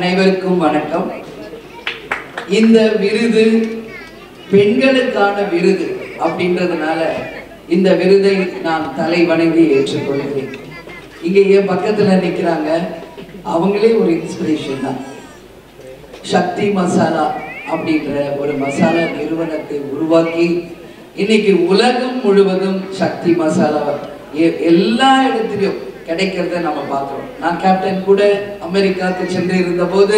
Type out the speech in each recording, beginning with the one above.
அனைவருக்கும் வணக்கம். இந்த விருது பெண்களுக்கான விருது அப்படின்றதுனால இந்த விருதை நான் தலை வணங்கி ஏற்றுக்கொள்கிறேன். இங்கே என் பக்கத்துல நிற்கிறாங்க, அவங்களே ஒரு இன்ஸ்பிரேஷன் தான். சக்தி மசாலா அப்படின்ற ஒரு மசாலா நிறுவனத்தை உருவாக்கி இன்னைக்கு உலகம் முழுவதும் சக்தி மசாலா எல்லா இடத்துலையும் கிடைக்கிறத நம்ம பார்க்கிறோம். நான் கேப்டன் கூட அமெரிக்காவுக்கு சென்று இருந்த போது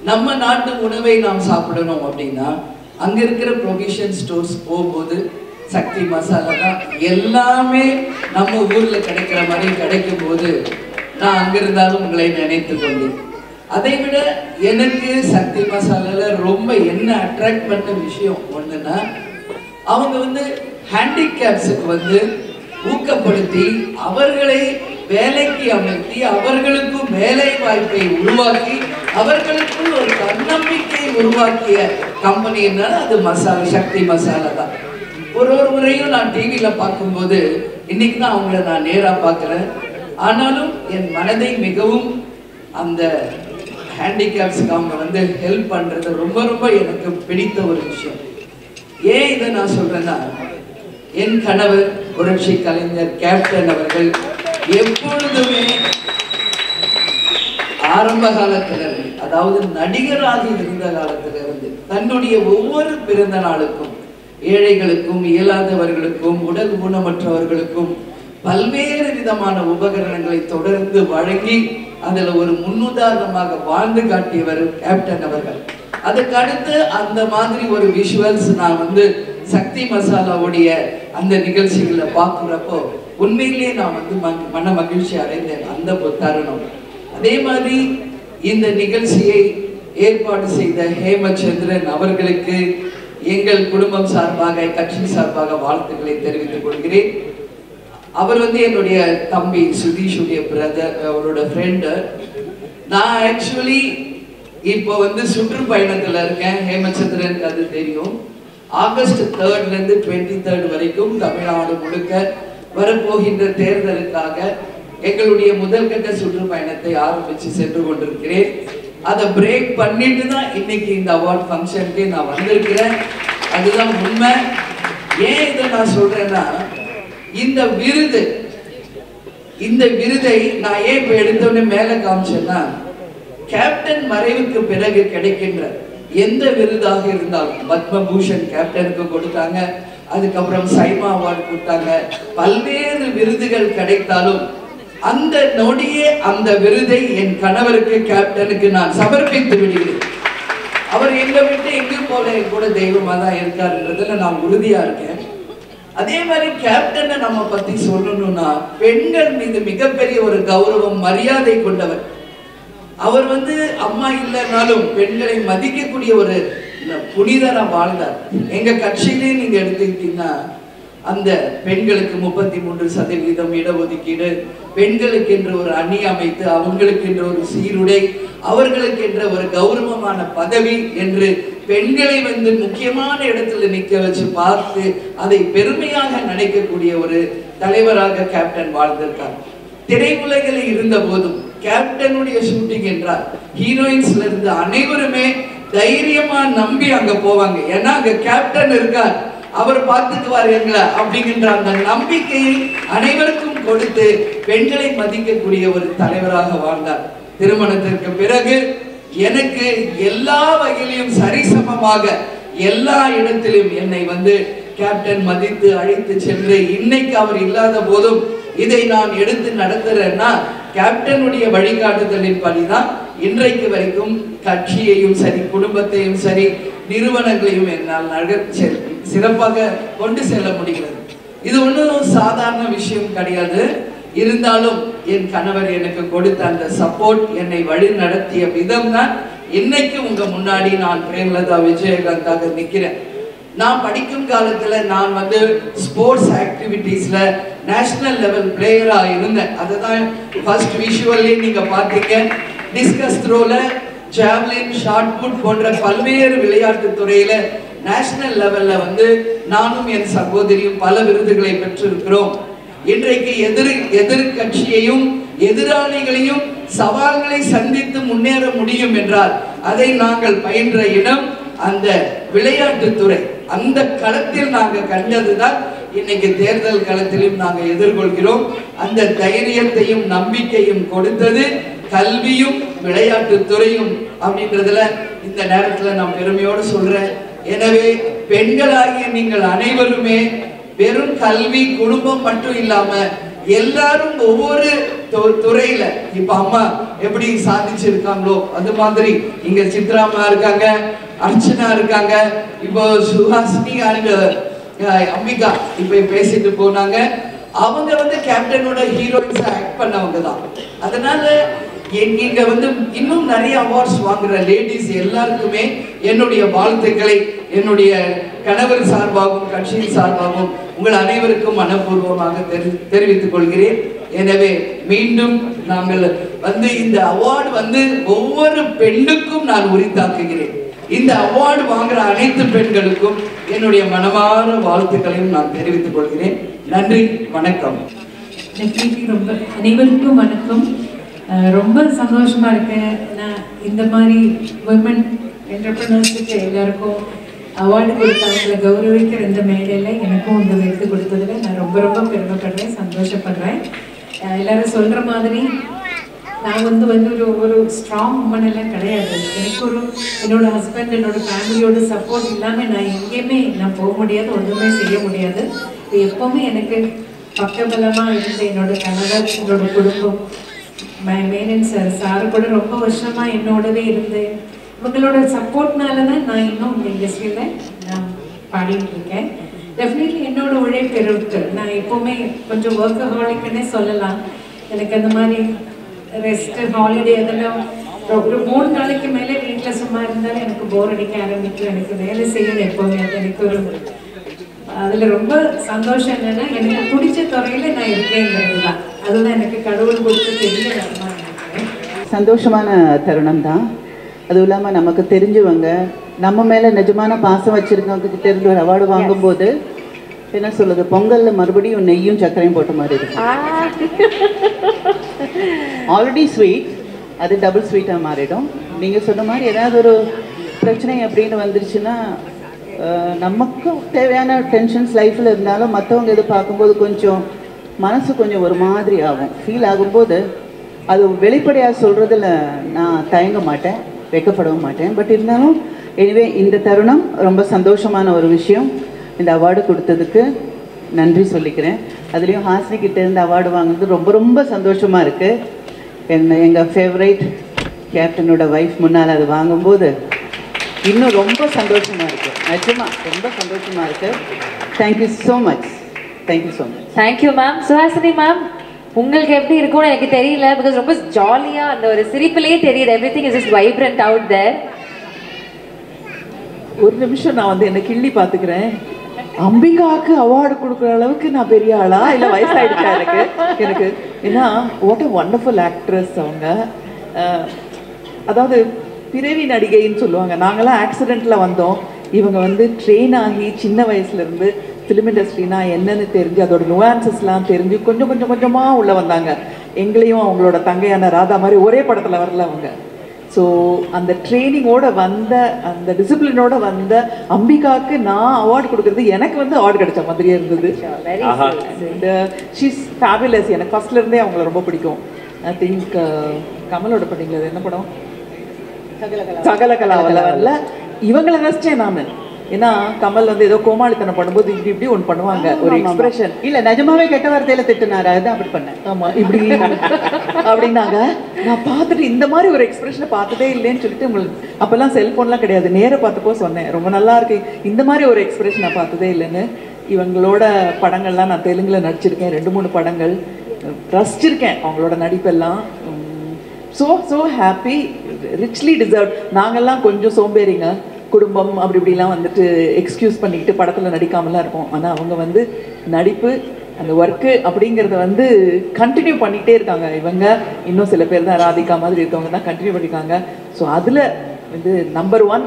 நம்ம நாட்டு உணவை நாம் சாப்பிடணும் அப்படின்னா அங்க இருக்கிற ப்ரொவிஷன் ஸ்டோர்ஸ் போகும்போது சக்தி மசாலா தான் எல்லாமே நம்ம ஊர்ல கிடைக்கிற மாதிரி கிடைக்கும் போது நான் அங்க இருந்தாலும் உங்களை நினைத்து கொண்டேன். அதை விட எனக்கு சக்தி மசாலால ரொம்ப என்ன அட்ராக்ட் பண்ண விஷயம் ஒண்ணுன்னா, அவங்க ஹேண்டிகேப்ஸுக்கு ஊக்கப்படுத்தி அவர்களை வேலைக்கு அமர்த்தி அவர்களுக்கும் வேலை வாய்ப்பை உருவாக்கி அவர்களுக்குள் ஒரு தன்னம்பிக்கை உருவாக்கிய கம்பெனின்னா அது மசாலா சக்தி மசாலா தான். ஒரு முறையும் நான் டிவியில பார்க்கும்போது இன்னைக்கு தான் அவங்கள நான் நேரா பார்க்கிறேன். ஆனாலும் என் மனதை மிகவும் அந்த ஹேண்டிகேப்ஸுக்கு அவங்க ஹெல்ப் பண்றது ரொம்ப ரொம்ப எனக்கு பிடித்த ஒரு விஷயம். ஏன் இதை நான் சொல்றேன்னா, என் கணவர் புரட்சி கலைஞர் கேப்டன் அவர்கள் எப்பொழுதுமே ஆரம்ப காலத்திலிருந்து, அதாவது நடிகராக இருந்த காலத்திலிருந்து தன்னுடைய ஒவ்வொரு பிறந்த நாளுக்கும் ஏழைகளுக்கும் இயலாதவர்களுக்கும் உடல் ஊனமற்றவர்களுக்கும் பல்வேறு விதமான உபகரணங்களை தொடர்ந்து வழங்கி அதுல ஒரு முன்னுதாரணமாக வாழ்ந்து காட்டியவர் கேப்டன் அவர்கள். அதுக்கு அடுத்து அந்த மாதிரி ஒரு விஷுவல்ஸ் நான் சக்தி மசாலாவுடைய அந்த நிகழ்ச்சிகளை பார்க்குறப்போ உண்மையிலேயே நான் மன மகிழ்ச்சி அடைந்தேன் அந்த தருணம். அதே மாதிரி இந்த நிகழ்ச்சியை ஏற்பாடு செய்த ஹேமச்சந்திரன் அவர்களுக்கு எங்கள் குடும்பம் சார்பாக கட்சி சார்பாக வாழ்த்துக்களை தெரிவித்துக் கொள்கிறேன். அவர் என்னுடைய தம்பி சுதீஷுடைய பிரதர், அவரோட ஃப்ரெண்டு. நான் ஆக்சுவலி இப்போ சுற்றுப்பயணத்துல இருக்கேன். ஹேமச்சந்திரனுக்கு அது தெரியும். ஆகஸ்ட் 3rd இருந்து 23rd வரைக்கும் தமிழ்நாடு முழுக்க வரப்போகின்ற தேர்தலுக்காக எங்களுடைய முதல் கட்ட சுற்றுப்பயணத்தை ஆரம்பிச்சு சென்று கொண்டிருக்கிறேன். அதை பிரேக் பண்ணிட்டு தான் இன்னைக்கு இந்த அவார்ட் ஃபங்க்ஷனுக்கு நான் வந்திருக்கிறேன். அதுதான் உண்மை. ஏன் இதை நான் சொல்றேன்னா, இந்த விருதை நான் ஏன் இப்ப எடுத்தோடனே மேல காமிச்சேன்னா, கேப்டன் மறைவுக்கு பிறகு கிடைக்கின்ற எந்த விருதாக இருந்தாலும், பத்மபூஷன் கேப்டனுக்கு கொடுத்தாங்க, அதுக்கப்புறம் சைமா அவார்டு கொடுத்தாங்க, பல்வேறு விருதுகள் கிடைத்தாலும் அந்த நொடியே அந்த விருதை என் கணவருக்கு கேப்டனுக்கு நான் சமர்ப்பித்து விடுகிறேன். அவர் எங்க விட்டு எங்கேயும் போல என் கூட தெய்வமா தான் இருக்காருன்றதுல நான் உறுதியா இருக்கேன். அதே மாதிரி கேப்டனை நம்ம பத்தி சொல்லணும்னா, பெண்கள் மீது மிகப்பெரிய ஒரு கௌரவம் மரியாதை கொண்டவர். அவர் அம்மா இல்லைனாலும் பெண்களை மதிக்கக்கூடிய ஒரு புனிதரா வாழ்ந்தார். எங்க கட்சியிலே நீங்க எடுத்துக்கிட்டீங்கன்னா அந்த பெண்களுக்கு 33% இடஒதுக்கீடு, பெண்களுக்கு என்ற ஒரு அணி அமைத்து அவங்களுக்கு என்ற ஒரு சீருடை, அவர்களுக்கு என்ற ஒரு கௌரவமான பதவி என்று பெண்களை முக்கியமான இடத்துல நிக்க வச்சு பார்த்து அதை பெருமையாக நினைக்கக்கூடிய ஒரு தலைவராக கேப்டன் வாழ்ந்திருக்கார். திரையுலகில் இருந்த போதும் கேப்டனுடைய ஷூட்டிங் என்றால் ஹீரோயின்ஸ்ல இருந்து அனைவருமே தைரியமா நம்பி அங்க போவாங்க. ஏன்னா அங்க கேப்டன் இருக்கார், அவர் பார்த்துக்குவார் எங்களை அப்படிங்கிற அந்த நம்பிக்கையை அனைவருக்கும் கொடுத்து பெண்களை மதிக்கக்கூடிய ஒரு தலைவராக வாழ்ந்தார். திருமணத்திற்கு பிறகு எனக்கு எல்லா வகையிலும் சரிசமமாக எல்லா இடத்திலும் என்னை கேப்டன் மதித்து அழைத்து சென்று இன்னைக்கு அவர் இல்லாத போதும் இதை நான் எடுத்து நடத்துறேன்னா கேப்டனுடைய வழிகாட்டுதலின் படிதான் இன்றைக்கு வரைக்கும் கட்சியையும் சரி, குடும்பத்தையும் சரி, நிறுவனங்களையும் என்னால் சிறப்பாக கொண்டு செல்ல முடிகிறது. இது ஒன்றும் சாதாரண விஷயம் கிடையாது. இருந்தாலும் என் கணவர் எனக்கு கொடுத்த அந்த சப்போர்ட், என்னை வழி நடத்திய விதம் தான் இன்னைக்கு உங்க முன்னாடி நான் பிரேமலதா விஜயகாந்தாக நிற்கிறேன். நான் படிக்கும் காலத்துல நான் ஸ்போர்ட்ஸ் ஆக்டிவிட்டீஸ்ல நேஷனல் லெவல் பிளேயரா இருந்தேன். அதுதான் ஃபர்ஸ்ட் விஷுவல்லே நீங்க பார்த்தீங்க. டிஸ்கஸ் த்ரோல, ஜாவ்லின், ஷார்ட் புட் போன்ற பல்வேறு விளையாட்டு துறையில நேஷனல் லெவல்ல நானும் என் சகோதரியும் பல விருதுகளை பெற்றிருக்கிறோம். இன்றைக்கு எதிர்கட்சியையும் எதிராளிகளையும் சவால்களை சந்தித்து முன்னேற முடியும் என்றால் அதை நாங்கள் பயின்ற இடம் அந்த விளையாட்டுத்துறை. அந்த களத்தில் நாங்கள் கண்டதுதான் இன்னைக்கு தேர்தல் களத்திலும் நாங்கள் எதிர்கொள்கிறோம். அந்த தைரியத்தையும் நம்பிக்கையும் கொடுத்தது கல்வியும் விளையாட்டுத்துறையும் அப்படின்றதுல இந்த நேரத்தில் நான் பெருமையோடு சொல்றேன். எனவே பெண்களாகிய நீங்கள் அனைவருமே வெறும் கல்வி குடும்பம் மட்டும் இல்லாம எல்லாரும் ஒவ்வொரு துறையில இப்ப அம்மா எப்படி சாதிச்சிருக்காங்களோ அது மாதிரி இங்க சித்ராமா இருக்காங்க, அர்ச்சனா இருக்காங்க, இப்போ சுஹாசினி அண்ட் அம்பிகா இப்ப பேசிட்டு போனாங்க. அவங்க வந்து கேப்டனோட ஹீரோயின்ஸா ஆக்ட் பண்ணவங்க தான். அதனால இங்க வந்து இன்னும் நிறைய அவார்ட்ஸ் வாங்குற லேடிஸ் எல்லாருக்குமே என்னுடைய வாழ்த்துக்களை என்னுடைய கணவர் சார்பாகவும் கட்சியின் சார்பாகவும் உங்கள் அனைவருக்கும் மனப்பூர்வமாக தெரிவித்துக் கொள்கிறேன். எனவே மீண்டும் நாங்கள் வந்து இந்த அவார்டு வந்து ஒவ்வொரு பெண்ணுக்கும் நான் உரித்தாக்குகிறேன். இந்த அவார்டு வாங்குற அனைத்து பெண்களுக்கும் என்னுடைய மனமார வாழ்த்துக்களையும் நான் தெரிவித்துக் கொள்கிறேன். நன்றி, வணக்கம். ரொம்ப அனைவருக்கும் வணக்கம். ரொம்ப சந்தோஷமா இருக்கேன். நான் இந்த மாதிரி விமன் என்டர்பிரினர்ஸுக்கு எல்லாருக்கும் அவார்டு கொடுத்து அவங்களை கௌரவிக்கிற இந்த மேடையில் எனக்கும் இந்த விருது கொடுத்ததுல நான் ரொம்ப ரொம்ப பெருமைப்படுறேன், சந்தோஷப்படுறேன். எல்லாரும் சொல்கிற மாதிரி நான் வந்து ஒரு ஸ்ட்ராங் உமன் எல்லாம் கிடையாது. எனக்கு என்னோட ஹஸ்பண்ட் என்னோட ஃபேமிலியோட சப்போர்ட் இல்லாமல் நான் எங்கேயுமே நான் போக முடியாது, ஒன்றுமே செய்ய முடியாது. எப்போவுமே எனக்கு பக்கபலமாக இருந்து என்னோட கணவர், என்னோட குடும்பம், மேனன் சார் கூட ரொம்ப வருஷமாக என்னோடவே இருந்து இவங்களோட சப்போர்ட்னால தான் நான் இன்னும் இந்த இண்டஸ்ட்ரியில் நான் பாடிட்டு இருக்கேன். டெஃபினெட்லி என்னோட உழைப்பு இருக்கு. நான் எப்போவுமே கொஞ்சம் ஒர்க்கஹாலிக்னே சொல்லலாம். எனக்கு அந்த மாதிரி ரெஸ்ட்டு ஹாலிடே அதெல்லாம் ஒரு 3 நாளைக்கு மேலே வீட்டில் சும்மா இருந்தாலும் எனக்கு போர் அடிக்க ஆரம்பிக்கும். எனக்கு வேலை செய்யணும் எப்போவுமே. அது எனக்கு ஒரு அதில் ரொம்ப சந்தோஷம் என்னென்னா எனக்கு பிடிச்ச துறையில் நான் இருக்கேங்கிறது தான். அதுதான் எனக்கு கடவுள் கொடுத்து தெரிய வரமா நினைக்கிறேன். சந்தோஷமான தருணம் தான். அதுவும் இல்லாமல் நமக்கு தெரிஞ்சவங்க நம்ம மேலே நிஜமான பாசம் வச்சுருக்கவங்க கிட்ட இருந்து ஒரு அவார்டு வாங்கும்போது என்ன சொல்லுது, பொங்கலில் மறுபடியும் நெய்யும் சர்க்கரையும் போட்ட மாதிரி இருக்கு. ஆல்ரெடி ஸ்வீட் அது டபுள் ஸ்வீட்டாக மாறிடும். நீங்கள் சொன்ன மாதிரி ஏதாவது ஒரு பிரச்சனை அப்படின்னு வந்துருச்சுன்னா நமக்கும் தேவையான டென்ஷன்ஸ் லைஃப்பில் இருந்தாலும் மற்றவங்க எது பார்க்கும்போது கொஞ்சம் மனசு கொஞ்சம் ஒரு மாதிரி ஆகும். ஃபீல் ஆகும்போது அது வெளிப்படையாக சொல்கிறதுல நான் தயங்க மாட்டேன், வெக்கப்படவும் மாட்டேன். பட் இருந்தாலும் எனிவே இந்த தருணம் ரொம்ப சந்தோஷமான ஒரு விஷயம். இந்த அவார்டு கொடுத்ததுக்கு நன்றி சொல்லிக்கிறேன். அதுலேயும் ஹாசினிக்கிட்ட இருந்து அவார்டு வாங்குறது ரொம்ப ரொம்ப சந்தோஷமாக இருக்குது. எங்கள் ஃபேவரைட் கேப்டனோட ஒய்ஃப் முன்னால் அது வாங்கும்போது இன்னும் ரொம்ப சந்தோஷமாக இருக்குது. நிஜமாக ரொம்ப சந்தோஷமாக இருக்குது. Thank you so much. Thank you so much. Thank you ma'am. Suhasini ma'am, உங்களுக்கு எப்படி இருக்கும்னு எனக்கு தெரியல. பிகாஸ் ரொம்ப ஜாலியாக அந்த ஒரு சிரிப்பிலேயே தெரியுது. Everything is just vibrant out there. ஒரு நிமிஷம் நான் வந்து என்னை கிள்ளி பார்த்துக்கிறேன். அம்பிகாவுக்கு அவார்டு கொடுக்குற அளவுக்கு நான் பெரிய ஆளா இல்லை வயசாயிடுச்சா எனக்கு ஏன்னா வாட் அ வண்டர்ஃபுல் ஆக்ட்ரஸ் அவங்க. அதாவது பிறவி நடிகைன்னு சொல்லுவாங்க. நாங்களாம் ஆக்சிடெண்ட்டில் வந்தோம். இவங்க வந்து ட்ரெயின் ஆகி சின்ன வயசுலேருந்து ஃபிலிம் இண்டஸ்ட்ரினா என்னன்னு தெரிஞ்சு அதோட நுவான்சஸ்லாம் தெரிஞ்சு கொஞ்சம் கொஞ்சமாக உள்ளே வந்தாங்க. எங்களையும் அவங்களோட தங்கையான ராதா மாதிரி ஒரே படத்தில் வரல அவங்க. ஸோ அந்த ட்ரைனிங்கோட வந்த அந்த டிசிப்ளினோட வந்த அம்பிகாவுக்கு நான் அவார்டு கொடுக்குறது எனக்கு வந்து அவார்டு கிடைச்ச மாதிரியே இருந்தது. She's fabulous. எனக்கு ஃபர்ஸ்ட்லேருந்தே அவங்கள ரொம்ப பிடிக்கும். ஐ திங்க் கமலோட படங்களது என்ன படம், சகலகலாவில் வரல இவங்களை ரசித்தேன் நான். ஏன்னா கமல் வந்து ஏதோ கோமாளித்தனம் பண்ணும்போது இப்படி ஒன்று பண்ணுவாங்க, ஒரு எக்ஸ்பிரஷன். இல்லை நிஜமாவே கெட்ட வார்த்தையில திட்டுனாரு, அதுதான் அப்படி பண்ணேன். ஆமாம் இப்படி அப்படின்னாங்க. நான் பார்த்துட்டு இந்த மாதிரி ஒரு எக்ஸ்பிரஷனை பார்த்ததே இல்லைன்னு சொல்லிட்டு உங்களுக்கு அப்போல்லாம் செல்ஃபோன்லாம் கிடையாது, நேராக பார்த்தப்போ சொன்னேன் ரொம்ப நல்லா இருக்கு, இந்த மாதிரி ஒரு எக்ஸ்பிரஷன் நான் பார்த்ததே இல்லைன்னு. இவங்களோட படங்கள்லாம் நான் தெலுங்கில் நடிச்சிருக்கேன், 2-3 படங்கள் ரசிச்சிருக்கேன் அவங்களோட நடிப்பெல்லாம். So happy, richly deserve. நாங்கள்லாம் கொஞ்சம் சோம்பேறிங்க, குடும்பம் அப்படி இப்படிலாம் வந்துட்டு எக்ஸ்கியூஸ் பண்ணிக்கிட்டு படத்தில் நடிக்காமலாம் இருப்போம். ஆனால் அவங்க வந்து நடிப்பு அந்த ஒர்க்கு அப்படிங்கிறத வந்து கண்டினியூ பண்ணிகிட்டே இருக்காங்க. இவங்க இன்னும் சில பேர் தான் ராதிகா மாதிரி இருக்கவங்க தான் கண்டினியூ பண்ணியிருக்காங்க. ஸோ அதில் வந்து நம்பர் 1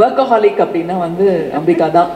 ஒர்க்கஹாலிக் அப்படின்னா வந்து அம்பிகா தான்.